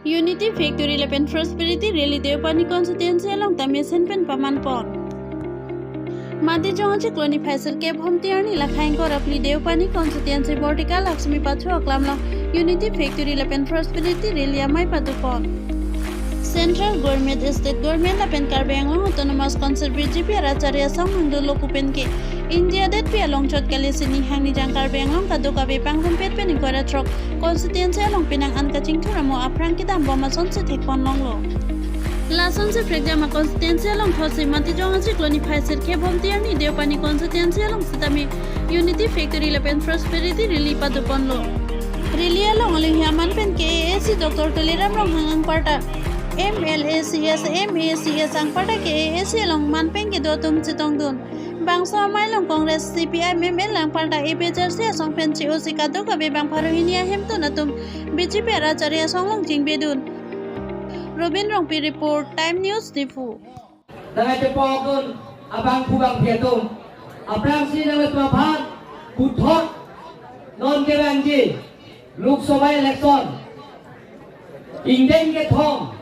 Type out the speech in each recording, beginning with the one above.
Unity Victory Lepen Prosperity Rally Deopani Constituency along Tamisen Pen Pamanpon. Mati Jongachi Cloni Faisal Cape Home Tiarni Lakhain Korapli Deopani Constituency Vertical Lakshmi Pachu Aklamla Unity Victory Lepen Prosperity Rally Amai Padupon. Central Government State Government Lapen Karbiang Autonomous Concert BJP Aracharya Samangdo Lokupen ke India det pi along chot kalisini hangni jangkar bengong kaduka bepang rumpet pening kora trok constituency along pinang an kaching thuramo aprang kitam boma sonse thekpon longlo la sonse pregjama constituency along thosi mati jongachi cloni phaisir ke bomtiani deopani constituency along sitami unity factory lepen prosperity rally paduponlo rally along aling hiaman pen ke AC Dr. Tuliram rong hangang parta MLACS MACS ang parta ke AC along manpeng ke dotum chitong dun Bangsa Mailong Kongres CPI MML lang parta IPJRC song penci usika doka bebang paruhinia hemto natum BJP Aracharya songlong jing bedun Robin Rong Pi report Time News Difu Dengan cepokun abang kubang piatum Aprang sinawat maphan kuthot non ke bangji Lok Sabha election Ingden ke thong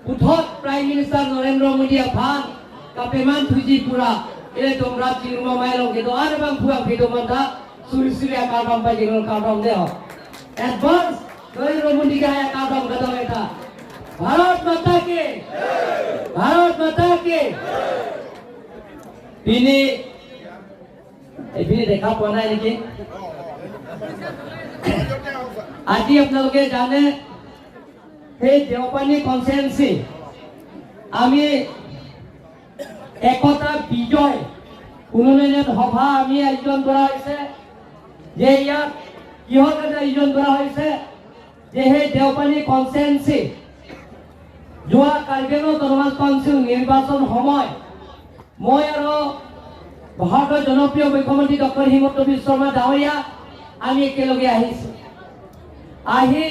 kuthot Prime Minister Narendra Modi aphan kapeman thuji pura Ini domrat di rumah Mailong gitu ada bang buang video mata suri-suri akal pai jenol kadang deh advance dari rumah tiga ya kadang kata mereka Bharat Mata ke ini देखा पड़ा है लेकिन आज ही अपने लोग जाने हे देवपानी कॉन्सेंसी आमी একতা বিজয় উন্নয়ন সভা আমি আয়োজন কৰা হৈছে যে ইয়াত কিহৰ কাৰণে আয়োজন কৰা হৈছে যে হে দেওপানী কনস্টিটুৱেন্সি যোৱা কাৰ্বিআংলং অটোনমাস কাউন্সিল নিৰ্বাচন সময় মই আৰু ভাৰতৰ জনপ্ৰিয় মুখ্যমন্ত্ৰী ডক্টৰ হিমন্ত বিশ্ব শৰ্মা ডাঙৰীয়া আমি একেলগে আহিছো আহি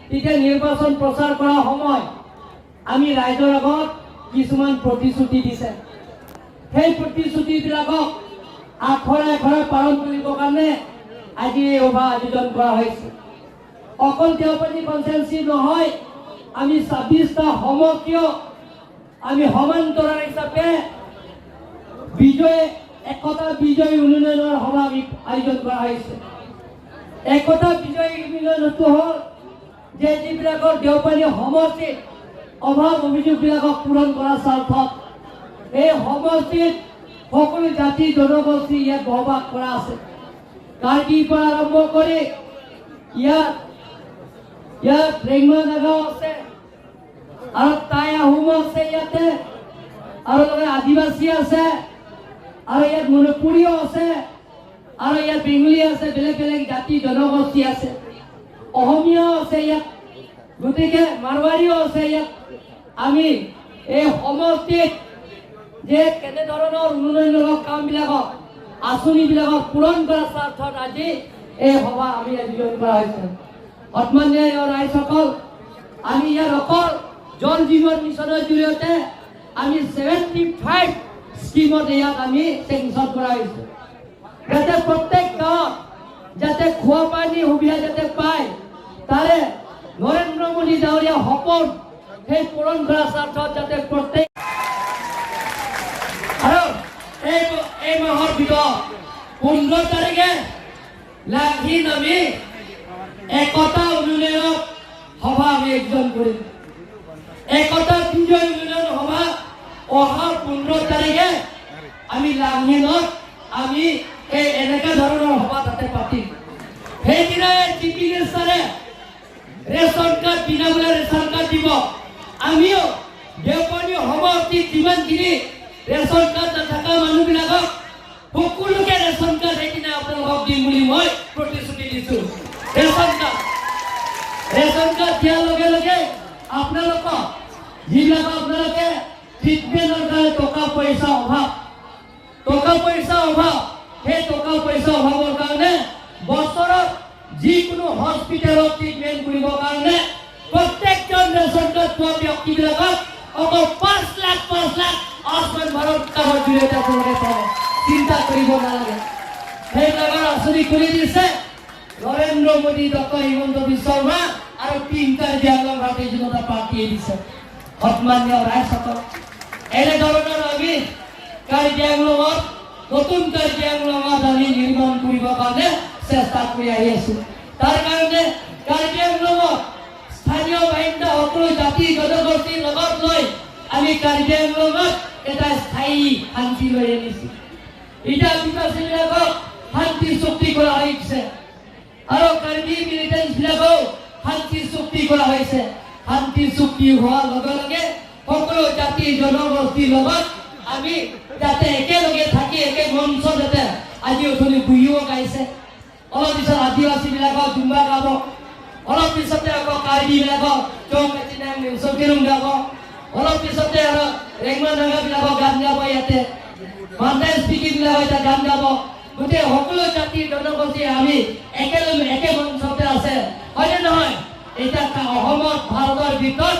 তেতিয়া নিৰ্বাচন প্ৰচাৰ কৰা সময় আমি ৰাইজৰ আগত কিছুমান প্ৰতিশ্ৰুতি দিছে সেই প্ৰতিশ্ৰুতিবিলাকক আখৰে আখৰে পালন কৰিবৰ কাৰণে আজি এই সভা আয়োজন কৰা হৈছে অকল দেওপানী কনস্টিটুৱেন্সি নহয় আমি ২৬টা সমষ্টিয় আমি সমান্তৰাল হিচাপে একতা বিজয় উন্নয়নৰ সভা আয়োজন কৰা হৈছে একতা বিজয় উন্নয়নটো হ'ল যে যিবিলাকৰ দেওপানী সমষ্টিত অভাৱ অভিযোগবিলাকক পূৰণ কৰাৰ স্বাৰ্থত এই সমষ্টিত সকলো জাতি জনগোষ্ঠী ইয়াত বসবাস কৰা আছে কাৰ্বিৰ পৰা আৰম্ভ কৰি ইয়াত ৰেংমা নাগাও আছে আৰু টাই আহোম আছে ইয়াতে আৰু আদিবাসী আছে আৰু ইয়াত মণিপুৰীও আছে আৰু ইয়াত বেংগলী আছে বেলেগ বেলেগ জাতি জনগোষ্ঠী আছে অসমীয়াও আছে ইয়াত গতিকে মাৰৱাৰীও আছে ইয়াত আমি এই সমষ্টিত যে কেনে ধৰণৰ উন্নয়নমূলক কামবিলাকক আঁচনিবিলাকক পূৰণ কৰাৰ স্বাৰ্থত আজি এই সভা আমি আয়োজন কৰা হৈছে সন্মানীয় ৰাইজসকল আমি ইয়াৰ অকল জল জীৱন মিছনৰ জৰিয়তে আমি 75 স্কিমত ইয়াত আমি চেংচন কৰা হৈছে যাতে প্ৰত্যেক গাঁৱত যাতে খোৱা পানী সুবিধা যাতে পায় তাৰে নৰেন্দ্ৰ মোদী ডাঙৰীয়া সপোন সেই পূৰণ কৰাৰ স্বাৰ্থত যাতে প্ৰত্যেক এই মাহৰ ভিতৰত 15 তাৰিখে লাঘিন আমি একতা উন্নয়ন সভা আমি আয়োজন কৰিম একতা বিজয় উন্নয়ন সভা অহা 15 তাৰিখে আমি লাঘিনত আমি এই এনেকা ধৰণৰ সভা তাতে পাতিম সেইদিনা চিফ মিনিষ্টাৰে ৰেচন কাৰ্ড বিনামূলীয়া ৰেচন কাৰ্ড দিব আমিও দেওপানী সমষ্টিত যিমানখিনি ৰেচন কাৰ্ড নাথাকা মানুহবিলাকক সকলোকে ৰেচন কাৰ্ড সেইদিনা আপোনালোকক দিম বুলি মই প্ৰতিশ্ৰুতি দিছোঁ ৰেচন কাৰ্ড দিয়াৰ লগে লগে আপোনালোকক যিবিলাক আপোনালোকে ট্ৰিটমেণ্টৰ কাৰণে টকা পইচা অভাৱ সেই টকা পইচা অভাৱৰ কাৰণে বছৰত যিকোনো হস্পিটেলত ট্ৰিটমেণ্ট কৰিবৰ কাৰণে প্ৰত্যেকজন ৰেচন কাৰ্ড পোৱা ব্যক্তিবিলাকক অকল 5 লাখ আয়ুষ্মান ভাৰত কাৰ্ডৰ জৰিয়তে আপোনালোকে পাব চিন্তা কৰিব নালাগে সেইবিলাকৰ আঁচনি খুলি দিছে নৰেন্দ্ৰ মোদী ডক্টৰ হিমন্ত বিশ্ব শৰ্মা আৰু তিনটা দিয়ালং ভাৰতীয় জনতা পাৰ্টীয়ে দিছে সন্মানীয় ৰাইজসকল এনেধৰণৰ আমি কাৰ্বি আংলঙত নতুন কাৰ্বি আংলঙত আমি নিৰ্মাণ কৰিবৰ কাৰণে চেষ্টা কৰি আহি আছোঁ তাৰ কাৰণে কাৰ্বি আংলঙত স্থানীয় বাসিন্দা সকলো জাতি জনগোষ্ঠীৰ লগত লৈ আমি কাৰ্বি আংলঙত এটা স্থায়ী শান্তি লৈ আনিছোঁ এতিয়া আদিবাসীবিলাকক শান্তি চুক্তি কৰা হৈছে আৰু কাৰ্বি মিলিটেণ্টবিলাকক শান্তি চুক্তি কৰা হৈছে শান্তি চুক্তি হোৱাৰ লগে লগে সকলো জাতি জনগোষ্ঠীৰ লগত আমি যাতে একেলগে থাকি একে মঞ্চ যাতে আজি অথনি বিহুও গাইছে অলপ পিছত আদিবাসীবিলাকক জুম্বা গাব অলপ পিছতে আকৌ কাৰ্বিবিলাকক চৌ মেচিনাং চৌকিৰুং গাব অলপ পিছতে আৰু ৰেংমা নাগাবিলাকক গান গাব ইয়াতে মান্দাই স্পিকিংবিলাকক এতিয়া গান গাব গোটেই সকলো জাতি জনগোষ্ঠী আমি একেলগে একে মঞ্চতে আছে হয়নে নহয় এতিয়া অসমত ভাৰতৰ ভিতৰত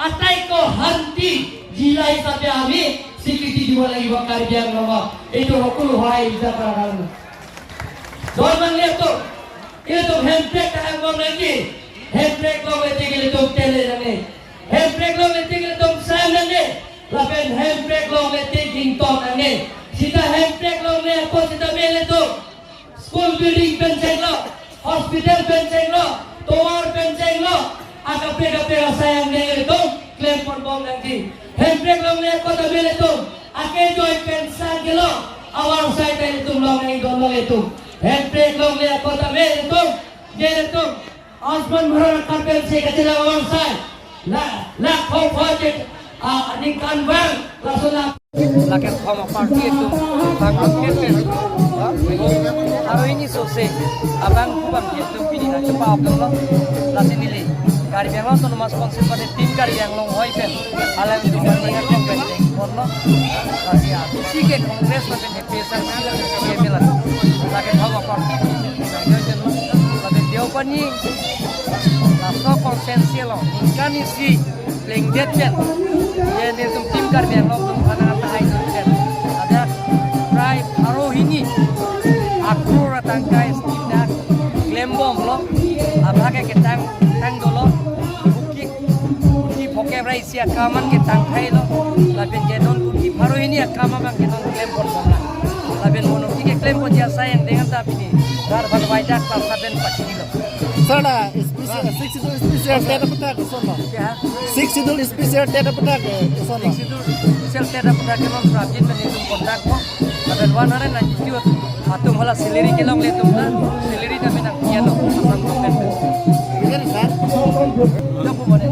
আটাইতকৈ শান্তি জিলা হিচাপে আমি স্বীকৃতি দিব লাগিব কাৰ্বি আংলঙক এইটো সকলো সহায় ইচ্ছা কৰাৰ কাৰণে Dormannya itu handbrake kayak lagi, handbrake lo metinggal itu tele nane, handbrake lo metinggal itu sam nane, lapen handbrake lo metinggal to nane, sida handbrake lo me aku sida mele itu, school building penceng lo, hospital penceng lo, tower penceng lo, akape sayang nane itu, klaim perbom nanti, handbrake lo me aku sida mele itu, ake joy pensang lo, awal saya itu lo ngai dolo itu. Handbrake lo lihat kota Belitung, Belitung, Osman Muhammad Kapil si kecil orang saya, lah kau project, ningkan bang, langsung lah. Laket koma parti itu bangun kepes. Hari ini selesai, abang kubang itu pilih nak cepat abang lo, lasin nilai. Kari yang lo tu nama sponsor pada tim kari yang lo hoi pen, alam itu banyak kongres korno, lasin aku sih ke kongres macam hepesan juga kebelan. Laket koma parti itu, laket dia apa ni? Laso konsensi lo, ingkan isi lengdet pen, jadi tu tim kari yang lo tu mana hai pen, ada try haru ini, aku ratangkai setidak glembom lo, abang ke ketang dolo, buki poke raisi akaman ke tangkai lo, lapen jedon buki haru ini akaman bang jedon glembom lah, lapen mono ke klaim ko jasa yang dengan tapi ni, dar balwajak pasaben pasti lo. Sana special data petak sono. Ya. Special data petak sono. Special data petak non prajin menitum kontak ko. Lapen wana ren nanti juga atum hala seleri kelong letum na, seleri tapi nak kiano asam komen. Ini kan? Jauh boleh.